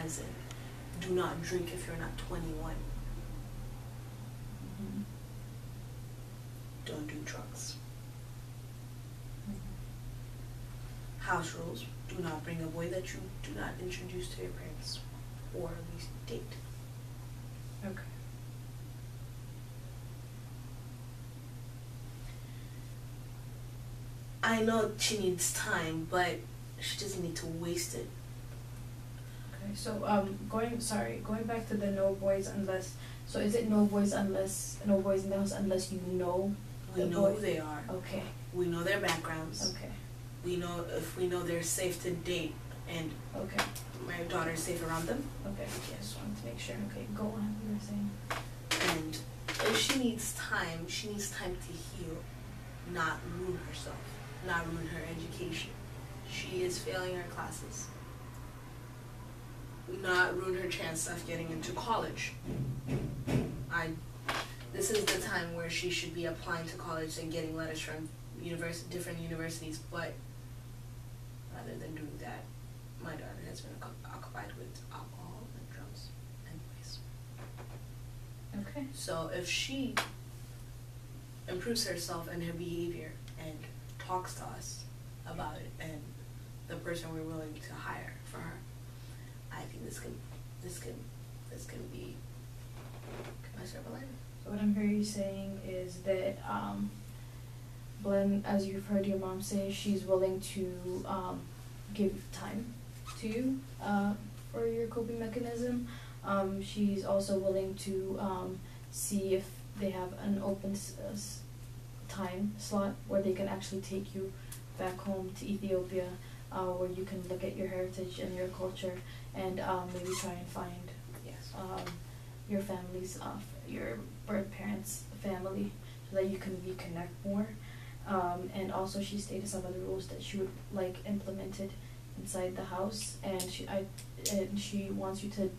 as in, do not drink if you're not 21. Mm-hmm. Don't do drugs. Mm-hmm. House rules: do not bring a boy that you do not introduce to your parents, or at least date. Okay. I know she needs time, but she doesn't need to waste it. Okay, so going back to the no boys unless, so is it no boys in the house unless you know We the know boy? who they are. Okay. We know their backgrounds. Okay. We know if we know they're safe to date and Okay. my daughter is safe around them. Okay. Yeah, just wanted to make sure. Okay, go on. You were saying. And if she needs time to heal, not ruin herself, not ruin her education. She is failing her classes. Not ruin her chance of getting into college. This is the time where she should be applying to college and getting letters from different universities, but rather than doing that, my daughter has been occupied with alcohol and drugs anyways. Okay. So if she improves herself and her behavior and talks to us about it and the person we're willing to hire for her, I think this can be my silver lining. So what I'm hearing you saying is that Glenn, as you've heard your mom say, she's willing to give time to you for your coping mechanism. She's also willing to see if they have an open time slot where they can actually take you back home to Ethiopia, where you can look at your heritage and your culture and maybe try and find your family's, your birth parents' family, so that you can reconnect more. And also she stated some of the rules that she would like implemented inside the house, and she wants you to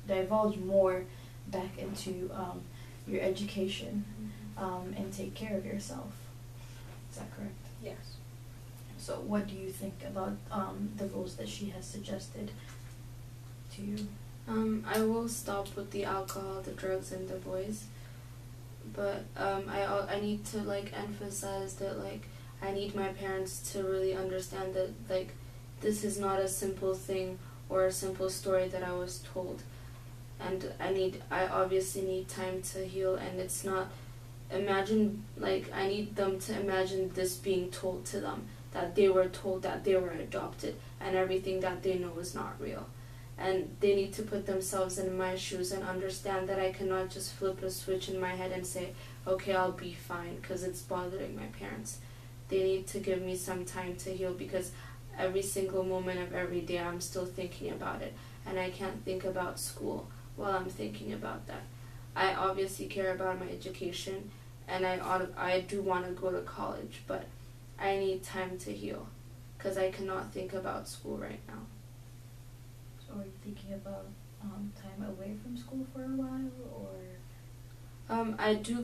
divulge more back into your education, and take care of yourself. Is that correct? Yes. So what do you think about the rules that she has suggested to you? I will stop with the alcohol, the drugs, and the boys. But I need to like emphasize that like I need my parents to really understand that like this is not a simple thing or a simple story that I was told, and I obviously need time to heal, and it's not I need them to imagine this being told to them, that they were told that they were adopted and everything that they know is not real. And they need to put themselves in my shoes and understand that I cannot just flip a switch in my head and say, okay, I'll be fine, because it's bothering my parents. They need to give me some time to heal, because every single moment of every day I'm still thinking about it, and I can't think about school while I'm thinking about that. I obviously care about my education, and I do want to go to college, but I need time to heal, because I cannot think about school right now. So are you thinking about time away from school for a while, or? I do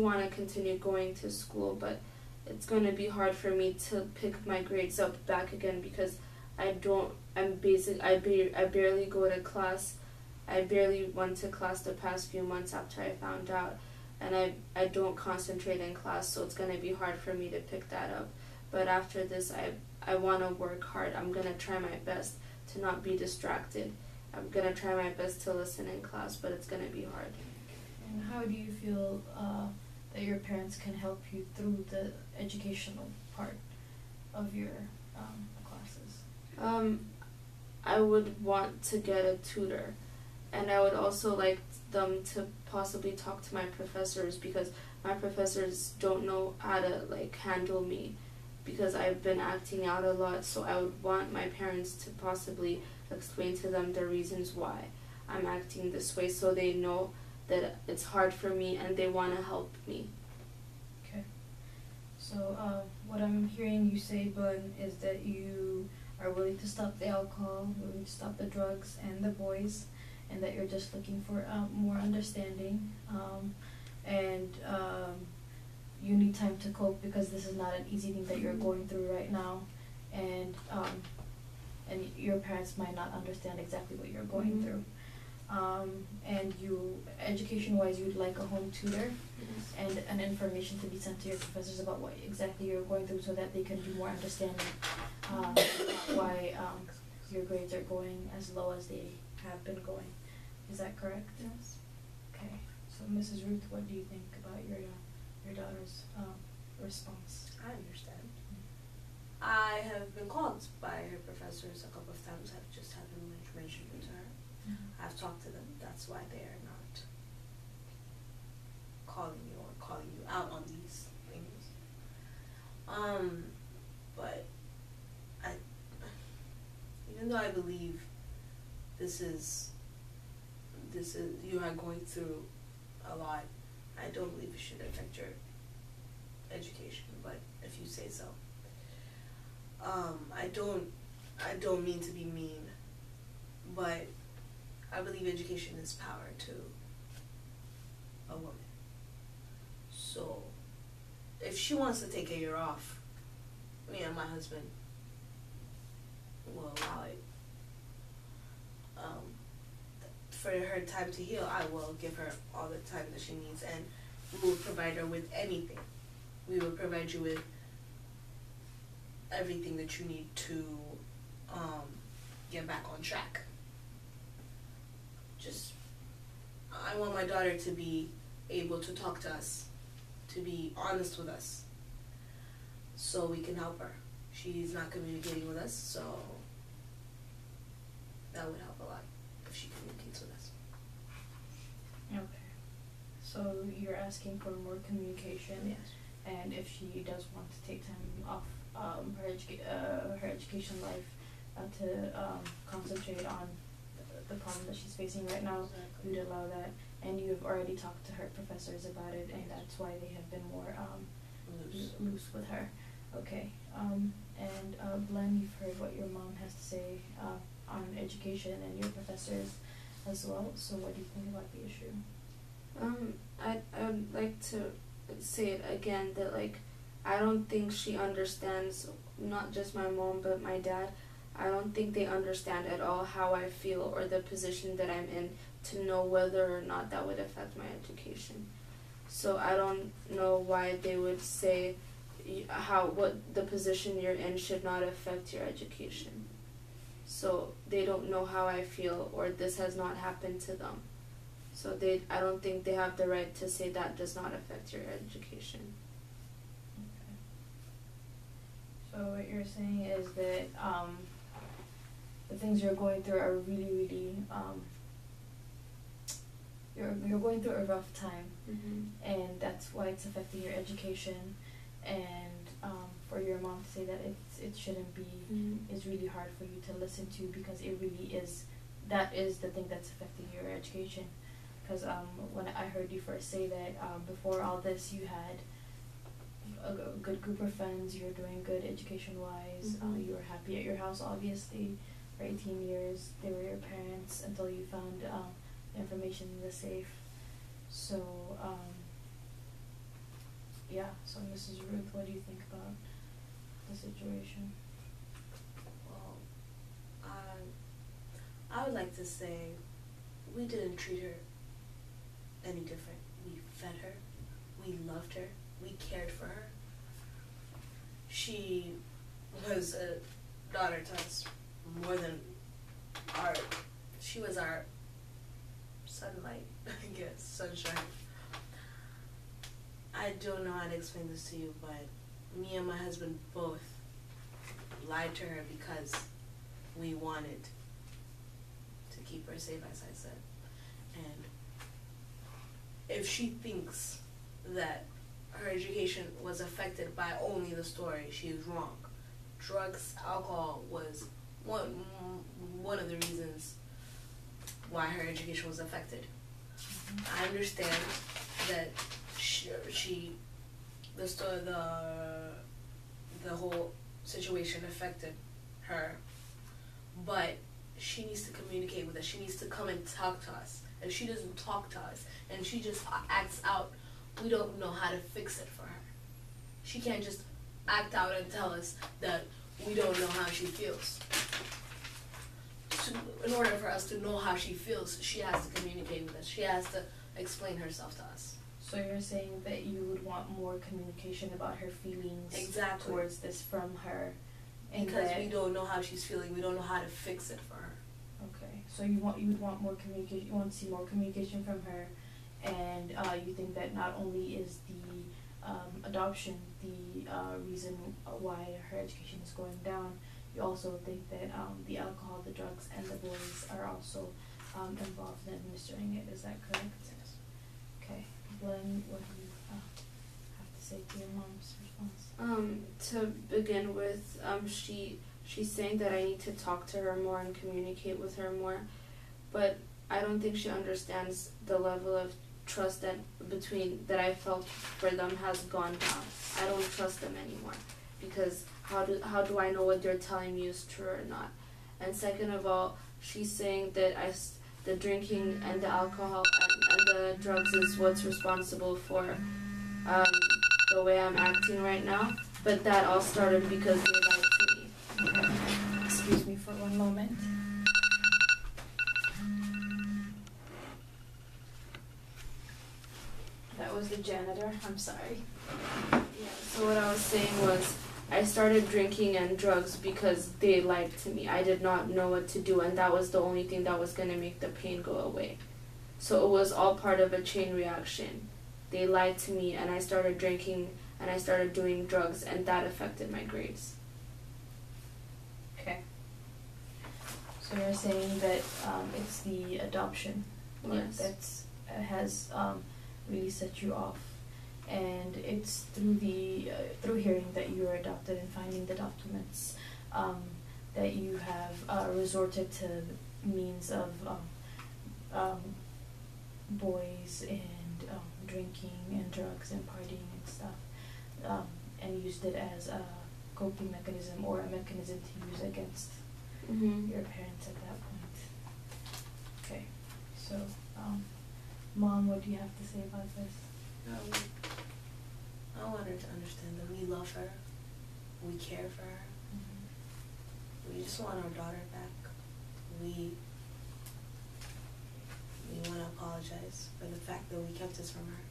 want to continue going to school, but it's going to be hard for me to pick my grades up back again, because I barely go to class. I barely went to class the past few months after I found out, and I don't concentrate in class, so it's going to be hard for me to pick that up. But after this, I want to work hard. I'm going to try my best to not be distracted. I'm going to try my best to listen in class, but it's going to be hard. And how do you feel that your parents can help you through the educational part of your classes? I would want to get a tutor, and I would also like them to possibly talk to my professors, because my professors don't know how to like handle me, because I've been acting out a lot. So I would want my parents to possibly explain to them the reasons why I'm acting this way, so they know that it's hard for me and they want to help me. Okay. So what I'm hearing you say, Bun, is that you are willing to stop the alcohol, willing to stop the drugs and the boys, and that you're just looking for more understanding, and you need time to cope, because this is not an easy thing that you're going through right now, and and your parents might not understand exactly what you're going Mhm. through. And you, education-wise, you'd like a home tutor Yes. and an information to be sent to your professors about what exactly you're going through so that they can be more understanding about why your grades are going as low as they have been going. Is that correct? Yes. Okay. So Mrs. Ruth, what do you think about your daughter's response? I understand. I have been called by her professors a couple of times. I've just haven't mentioned it to her. I've talked to them. That's why they are not calling you or calling you out on these things. But even though I believe this is you are going through a lot, I don't believe it should affect your education. But if you say so, I don't mean to be mean, but I believe education is power to a woman. So, if she wants to take a year off, me and my husband will allow it. For her time to heal, I will give her all the time that she needs, and we will provide her with anything. We will provide you with everything that you need to get back on track. I want my daughter to be able to talk to us, to be honest with us, so we can help her. She's not communicating with us, so that would help a lot if she communicates with us. Okay. So you're asking for more communication. Yes. And if she does want to take time off her education life to concentrate on the problem that she's facing right now, Exactly. you'd allow that. And you've already talked to her professors about it, and that's why they have been more loose with her. Okay. And Glenn, you've heard what your mom has to say on education and your professors as well. So what do you think about the issue? I would like to say it again that like I don't think she understands, not just my mom but my dad. I don't think they understand at all how I feel or the position that I'm in to know whether or not that would affect my education. So I don't know why they would say what the position you're in should not affect your education. So they don't know how I feel, or this has not happened to them. So I don't think they have the right to say that does not affect your education. Okay. So what you're saying is that the things you're going through are really, really you're going through a rough time, and that's why it's affecting your education. And for your mom to say that it shouldn't be is really hard for you to listen to, because it really is. That is the thing that's affecting your education. Because when I heard you first say that before all this you had a good group of friends, you were doing good education-wise, you were happy at your house, obviously, for 18 years. They were your parents until you found information in the safe. So, yeah, so Mrs. Ruth, what do you think about the situation? Well, I would like to say we didn't treat her any different. We fed her, we loved her, we cared for her. She was a daughter to us more than she was our sunlight, I guess, sunshine. I don't know how to explain this to you, but me and my husband both lied to her because we wanted to keep her safe, as I said. And if she thinks that her education was affected by only the story, she is wrong. Drugs, alcohol was one of the reasons why her education was affected. I understand that the whole situation affected her, but she needs to communicate with us. She needs to come and talk to us. If she doesn't talk to us and she just acts out, we don't know how to fix it for her. She can't just act out and tell us that we don't know how she feels. in order for us to know how she feels, she has to communicate with us. She has to explain herself to us. So you're saying that you would want more communication about her feelings Exactly. towards this from her, and Because that, we don't know how she's feeling. We don't know how to fix it for her. okay. So you would want more communication. You want to see more communication from her, and you think that not only is the adoption the reason why her education is going down, you also think that the alcohol, the drugs, and the boys are also involved in administering it. Is that correct? Yes. Okay. Glenn, what do you have to say to your mom's response? To begin with, she's saying that I need to talk to her more and communicate with her more, but I don't think she understands the level of trust that I felt for them has gone down. I don't trust them anymore, because how do I know what they're telling me is true or not? And second of all, she's saying that the drinking and the alcohol and the drugs is what's responsible for the way I'm acting right now, but that all started because they lied to me. Okay. Excuse me for one moment. That was the janitor. I'm sorry. Yeah, so what I was saying was, I started drinking and drugs because they lied to me. I did not know what to do, and that was the only thing that was going to make the pain go away. So it was all part of a chain reaction. They lied to me, and I started drinking, and I started doing drugs, and that affected my grades. Okay. So you're saying that it's the adoption part Yes. that's has really set you off, and it's through the through hearing that you were adopted and finding the documents that you have resorted to means of boys and drinking and drugs and partying and stuff, and used it as a coping mechanism or a mechanism to use against your parents at that point. Okay, so Mom, what do you have to say about this? I want her to understand that we love her, we care for her, we just want our daughter back. We want to apologize for the fact that we kept this from her.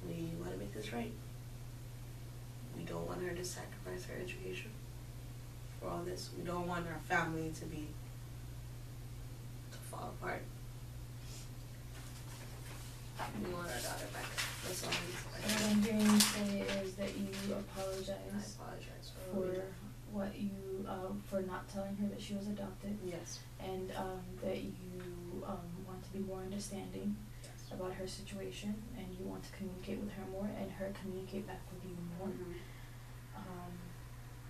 And we want to make this right. We don't want her to sacrifice her education for all this. We don't want our family to fall apart. We want our daughter back. That's all we So what I'm hearing you say is that you I apologize apologize for for what you for not telling her that she was adopted, Yes. and that you want to be more understanding Yes. about her situation, and you want to communicate with her more, and her communicate back with you more.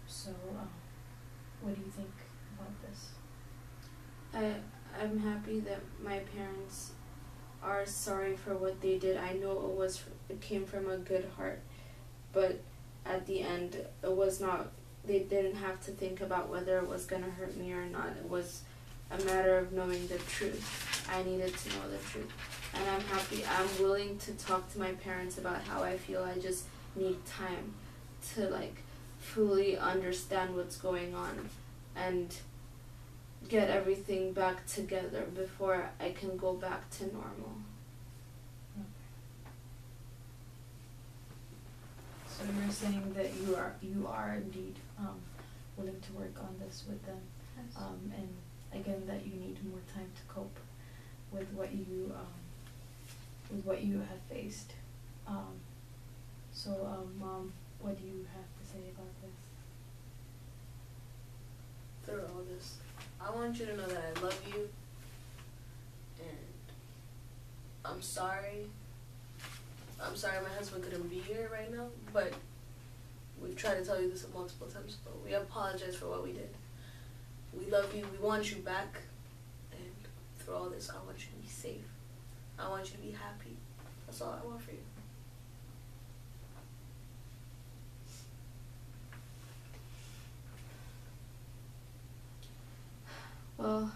So what do you think about this? I'm happy that my parents are sorry for what they did. I know it came from a good heart, but at the end, it was not. They didn't have to think about whether it was gonna hurt me or not. It was a matter of knowing the truth. I needed to know the truth, and I'm happy. I'm willing to talk to my parents about how I feel. I just need time to fully understand what's going on and get everything back together before I can go back to normal. So you're saying that you are indeed willing to work on this with them, and again that you need more time to cope with what you have faced. Mom, what do you have to say about this? Through all this, I want you to know that I love you, and I'm sorry. I'm sorry my husband couldn't be here right now, but we've tried to tell you this multiple times, but we apologize for what we did. We love you, we want you back, and through all this, I want you to be safe. I want you to be happy. That's all I want for you. Well,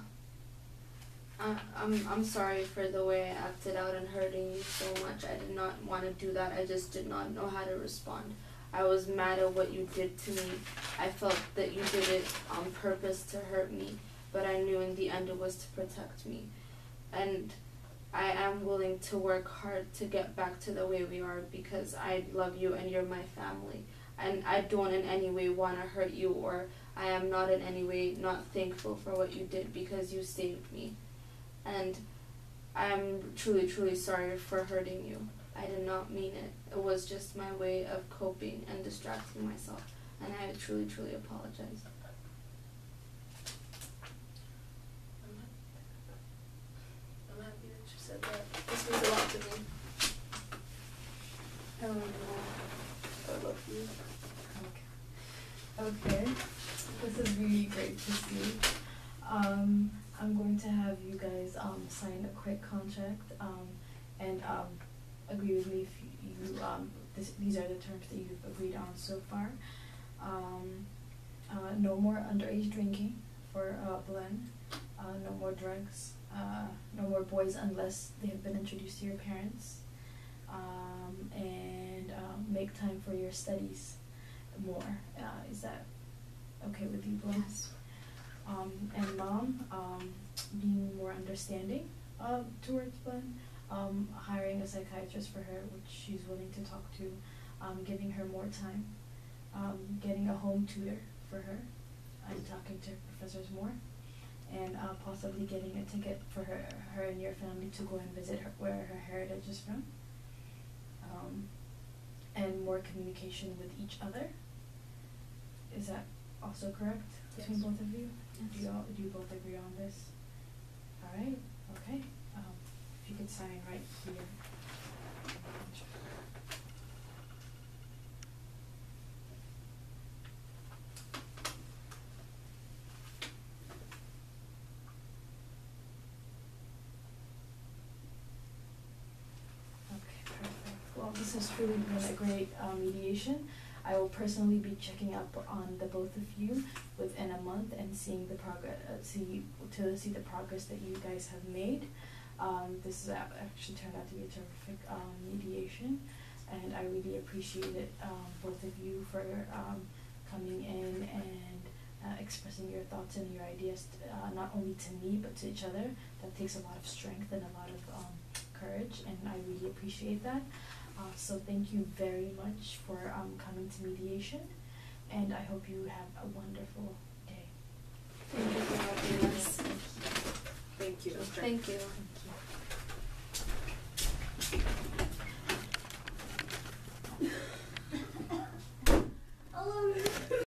I'm sorry for the way I acted out and hurting you so much. I did not want to do that. I just did not know how to respond. I was mad at what you did to me. I felt that you did it on purpose to hurt me, but I knew in the end it was to protect me. And I am willing to work hard to get back to the way we are because I love you and you're my family. And I don't in any way want to hurt you, or I am not in any way not thankful for what you did because you saved me. And I am truly, truly sorry for hurting you. I did not mean it. It was just my way of coping and distracting myself. And I truly, truly apologize. I'm happy that you said that. This means a lot to me. I don't know. I love you. Okay, this is really great to see. I'm going to have you guys sign a quick contract and agree with me if you these are the terms that you've agreed on so far. No more underage drinking for Blen. No more drugs. No more boys unless they have been introduced to your parents. And make time for your studies more. Is that okay with you, Blen? Yes. And Mom, being more understanding towards Blen, hiring a psychiatrist for her, which she's willing to talk to, giving her more time, getting a home tutor for her, and talking to professors more, and possibly getting a ticket for her and your family to go and visit her, where her heritage is from, and more communication with each other. Is that also correct between Yes. both of you? Yes. Do you both agree on this? All right. Okay. If you could sign right here. Okay, perfect. Well, this has truly been a great mediation. I will personally be checking up on the both of you within a month and seeing the progress, see the progress that you guys have made. This has actually turned out to be a terrific mediation, and I really appreciate it, both of you, for coming in and expressing your thoughts and your ideas, not only to me but to each other. That takes a lot of strength and a lot of courage, and I really appreciate that. So thank you very much for coming to mediation, and I hope you have a wonderful day. Thank you for having us. Thank you. Thank you. Thank you.